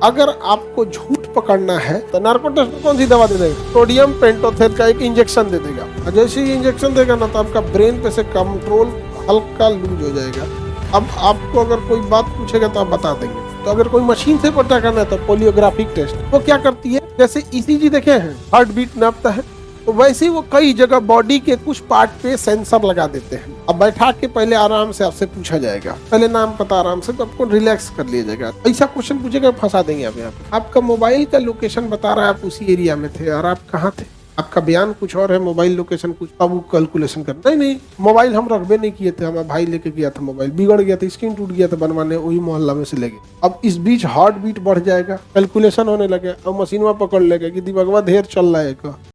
अगर आपको झूठ पकड़ना है तो नार्को टेस्ट में कौन सी दवा दे देगा? सोडियम पेंटोथेन का एक इंजेक्शन दे देगा। और जैसे ही इंजेक्शन देगा ना तो आपका ब्रेन पे से कंट्रोल हल्का लूज हो जाएगा। अब आपको अगर कोई बात पूछेगा तो आप बता देंगे। तो अगर कोई मशीन से पता करना है तो पोलियोग्राफिक टेस्ट वो क्या करती है, जैसे ईसीजी देखे हैं, हार्ट बीट नापता है, तो वैसे ही वो कई जगह बॉडी के कुछ पार्ट पे सेंसर लगा देते हैं। अब बैठा के पहले आराम से आपसे पूछा जाएगा, पहले नाम पता आराम से, तो आपको रिलैक्स कर लिया जाएगा। ऐसा क्वेश्चन पूछेगा फंसा देंगे आप यहाँ पे। आपका मोबाइल का लोकेशन बता रहा है आप उसी एरिया में थे और आप कहाँ थे, आपका बयान कुछ और है, मोबाइल लोकेशन कुछ, अब वो कैलकुलेशन कर नहीं मोबाइल हम रखबे नहीं किए थे, हमारा भाई लेके गया था, मोबाइल बिगड़ गया था, स्क्रीन टूट गया था बनवाने, वही मोहल्ला में से ले गए। अब इस बीच हार्ट बीट बढ़ जाएगा, कैलकुलेशन होने लगे, अब मशीन में पकड़ लेगा कि दिमागवा ढेर चल रहा है।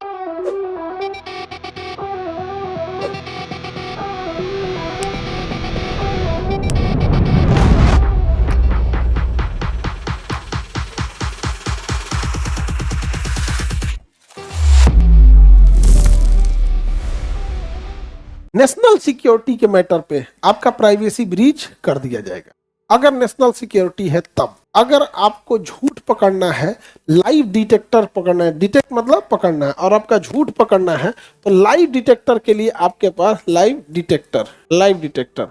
नेशनल सिक्योरिटी के मैटर पे आपका प्राइवेसी ब्रीच कर दिया जाएगा। अगर नेशनल सिक्योरिटी है तब, अगर आपको झूठ पकड़ना है, लाइव डिटेक्टर पकड़ना है, डिटेक्ट मतलब पकड़ना है, और आपका झूठ पकड़ना है तो लाइव डिटेक्टर के लिए आपके पास लाइव डिटेक्टर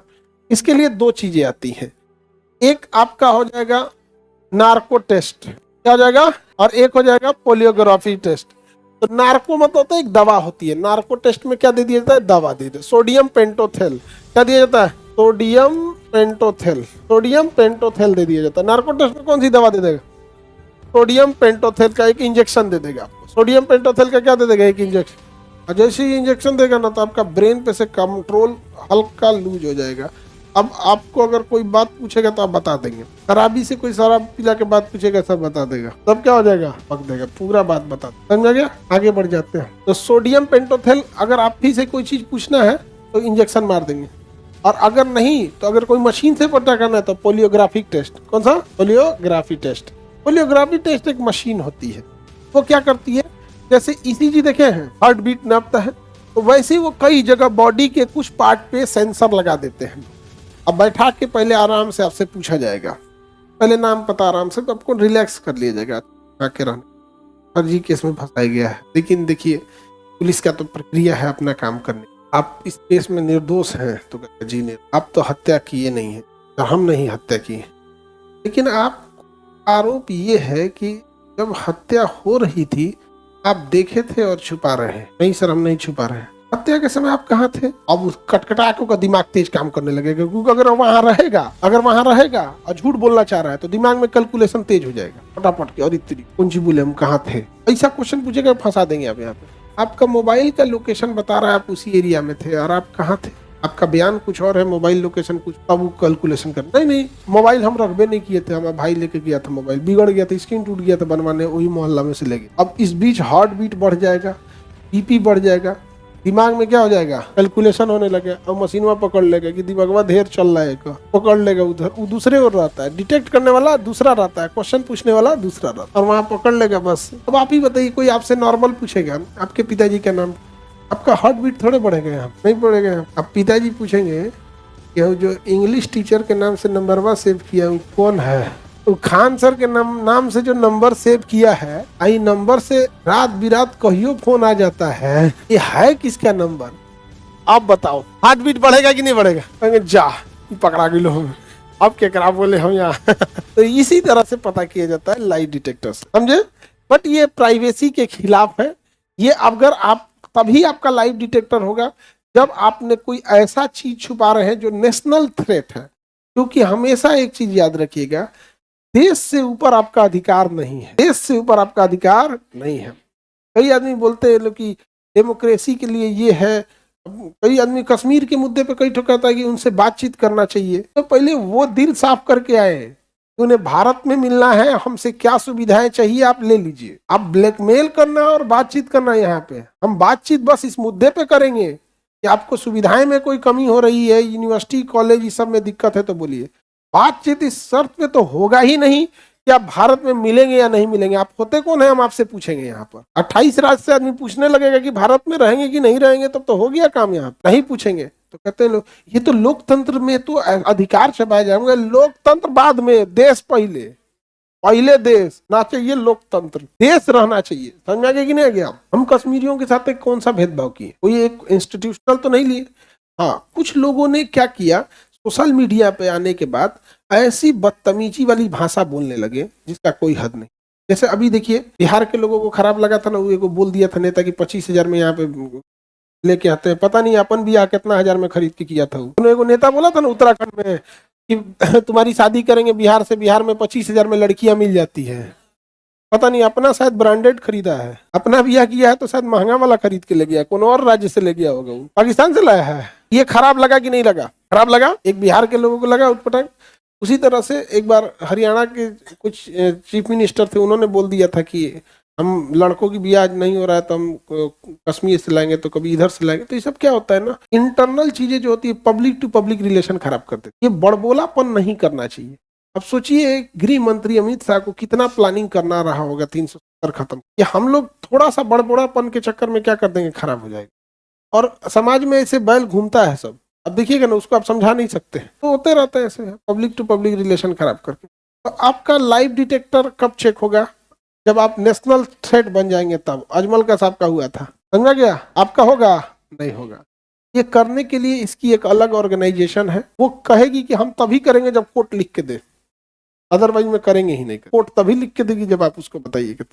इसके लिए दो चीजें आती हैं। एक आपका हो जाएगा नार्को टेस्ट, क्या हो जाएगा, और एक हो जाएगा पोलियोग्राफी टेस्ट। तो नार्को मतलब होता है एक दवा होती है, नार्को टेस्ट में क्या दे दिया जाता है, दवा दे दिया, सोडियम पेंटोथेल, क्या दिया जाता है, सोडियम पेंटोथेल दे दिया जाता है। नार्को टेस्ट में कौन सी दवा दे देगा? सोडियम पेंटोथेल का एक इंजेक्शन दे देगा आपको। सोडियम पेंटोथेल का क्या दे देगा, एक इंजेक्शन। और जैसे ही इंजेक्शन देगा ना तो आपका ब्रेन पे से कंट्रोल हल्का लूज हो जाएगा। अब आपको अगर कोई बात पूछेगा तो आप बता देंगे। शराबी से कोई शराब पिला के बात पूछेगा सब बता देगा, तब क्या हो जाएगा, पक देगा, पूरा बात बता, समझा गया। आगे बढ़ जाते हैं। तो सोडियम पेंटोथेल अगर आप ही से कोई चीज पूछना है तो इंजेक्शन मार देंगे, और अगर नहीं तो अगर कोई मशीन से पता करना है तो पोलियोग्राफिक टेस्ट। कौन सा? पोलियोग्राफी टेस्ट एक मशीन होती है, वो क्या करती है, जैसे ईसीजी देखे हैं, हार्ट बीट नापता है, तो वैसे ही वो कई जगह बॉडी के कुछ पार्ट पे सेंसर लगा देते हैं। अब बैठा के पहले आराम से आपसे पूछा जाएगा, पहले नाम पता आराम से, तो आपको रिलैक्स कर लिया जाएगा। आके रहने फर्जी केस में फंसाया गया है, लेकिन देखिए पुलिस का तो प्रक्रिया है अपना काम करने। आप इस केस में निर्दोष हैं तो जी नहीं, आप तो हत्या किए नहीं है, तो हम नहीं हत्या किए, लेकिन आप आरोप ये है कि जब हत्या हो रही थी आप देखे थे और छुपा रहे हैं। नहीं सर, हम नहीं छुपा रहे हैं। हत्या के समय आप कहाँ थे? अब उस कटकटाकों का दिमाग तेज काम करने लगेगा, क्योंकि अगर वहां रहेगा और झूठ बोलना चाह रहा है तो दिमाग में कैलकुलेशन तेज हो जाएगा फटाफट के, और इतनी कौन सी बोले, हम कहाँ थे, ऐसा क्वेश्चन पूछेगा, फंसा देंगे आप यहाँ पे। आपका मोबाइल का लोकेशन बता रहा है आप उसी एरिया में थे और आप कहाँ थे, आपका बयान कुछ और है, मोबाइल लोकेशन कुछ, अब वो कैलकुलेशन कर नहीं मोबाइल हम रखबे नहीं किए थे, हमारा भाई लेके गया था, मोबाइल बिगड़ गया था, स्क्रीन टूट गया था बनवाने, वही मोहल्ला में से ले गए। अब इस बीच हार्ट बीट बढ़ जाएगा, बीपी बढ़ जाएगा, दिमाग में क्या हो जाएगा, कैलकुलेशन होने लगे, अब मशीन में पकड़ लेगा कि दिमागवा ढेर चल रहा है, पकड़ लेगा, उधर वो दूसरे ओर रहता है, डिटेक्ट करने वाला दूसरा रहता है, क्वेश्चन पूछने वाला दूसरा रहता है, और वहां पकड़ लेगा बस। अब आप ही बताइए, कोई आपसे नॉर्मल पूछेगा आपके पिताजी का नाम, आपका हार्ट बीट थोड़े बढ़ेगा, यहाँ नहीं बढ़ेगा। अब पिताजी पूछेंगे कि जो इंग्लिश टीचर के नाम से नंबरवा सेव किया वो कौन है, तो खान सर के नाम से जो नंबर सेव किया है, आई नंबर से रात बिरात कहियो फोन आ जाता है, ये है किसका नंबर, आप बताओ, हार्ट बीट बढ़ेगा कि नहीं बढ़ेगा? कहेंगे जा पकड़ा गिलो हम, अब क्या करा बोले हम यहाँ। तो इसी तरह से पता किया जाता है लाइट डिटेक्टर से, समझे। बट ये प्राइवेसी के खिलाफ है। ये अगर आप, तभी आपका लाइव डिटेक्टर होगा जब आपने कोई ऐसा चीज छुपा रहे हैं जो नेशनल थ्रेट है। क्योंकि हमेशा एक चीज याद रखिएगा, देश से ऊपर आपका अधिकार नहीं है, देश से ऊपर आपका अधिकार नहीं है। कई आदमी बोलते हैं कि डेमोक्रेसी के लिए ये है, कई आदमी कश्मीर के मुद्दे पे कई ठोकाता है कि उनसे बातचीत करना चाहिए, तो पहले वो दिल साफ करके आए, उन्हें भारत में मिलना है, हमसे क्या सुविधाएं चाहिए आप ले लीजिए। आप ब्लैकमेल करना और बातचीत करना, यहाँ पे हम बातचीत बस इस मुद्दे पे करेंगे कि आपको सुविधाएं में कोई कमी हो रही है, यूनिवर्सिटी कॉलेज इस सब में दिक्कत है तो बोलिए। बातचीत इस शर्त पे तो होगा ही नहीं कि आप भारत में मिलेंगे या नहीं मिलेंगे। आप होते कौन है, हम आपसे पूछेंगे। यहाँ पर 28 राज्य से आदमी पूछने लगेगा कि भारत में रहेंगे कि नहीं रहेंगे, तब तो हो गया काम। यहाँ नहीं पूछेंगे तो कहते हैं लोग ये तो लोकतंत्र में तो अधिकार छपाया जाएगा। लोकतंत्र बाद में, देश पहले। पहले देश ना चाहिए लोकतंत्र, देश रहना चाहिए। समझ में आ गया कि नहीं आ गया? हम कश्मीरियों के साथ एक कौन सा भेदभाव किए? कोई एक इंस्टीट्यूशनल तो नहीं लिए। हाँ, कुछ लोगों ने क्या किया, सोशल मीडिया पे आने के बाद ऐसी बदतमीजी वाली भाषा बोलने लगे जिसका कोई हद नहीं। जैसे अभी देखिए, बिहार के लोगों को खराब लगा था ना, वो एगो बोल दिया था नेता कि 25,000 में यहाँ पे लेके आते हैं। पता नहीं अपन भी कितना हजार में खरीद के किया था। उन्होंने एगो नेता बोला था ना उत्तराखंड में कि तुम्हारी शादी करेंगे बिहार से, बिहार में 25,000 में लड़कियां मिल जाती है। पता नहीं अपना शायद ब्रांडेड खरीदा है, अपना ब्याह किया है तो शायद महंगा वाला खरीद के ले गया, कौन और राज्य से ले गया होगा, वो पाकिस्तान से लाया है। ये खराब लगा कि नहीं लगा? खराब लगा, एक बिहार के लोगों को लगा उटपटांग। उसी तरह से एक बार हरियाणा के कुछ चीफ मिनिस्टर थे, उन्होंने बोल दिया था कि हम लड़कों की ब्याह नहीं हो रहा है तो हम कश्मीर से लाएंगे, तो कभी इधर से लाएंगे। तो ये सब क्या होता है ना, इंटरनल चीजें जो होती है पब्लिक टू पब्लिक रिलेशन खराब कर देती है। ये बड़बोलापन नहीं करना चाहिए। अब सोचिए गृह मंत्री अमित शाह को कितना प्लानिंग करना रहा होगा 370 खत्म, ये हम लोग थोड़ा सा बड़बड़ापन के चक्कर में क्या कर देंगे, खराब हो जाएगा। और समाज में ऐसे बैल घूमता है सब, अब देखिएगा ना, उसको आप समझा नहीं सकते, तो होते रहते हैं ऐसे पब्लिक टू पब्लिक रिलेशन खराब करके। तो आपका लाइव डिटेक्टर कब चेक होगा? जब आप नेशनल थ्रेट बन जाएंगे तब। अजमल का साहब का हुआ था, समझा गया? आपका होगा? नहीं होगा। ये करने के लिए इसकी एक अलग ऑर्गेनाइजेशन है, वो कहेगी कि हम तभी करेंगे जब कोर्ट लिख के दे, अदरवाइज में करेंगे ही नहीं। कोर्ट तभी लिख के देगी जब आप उसको बताइए कि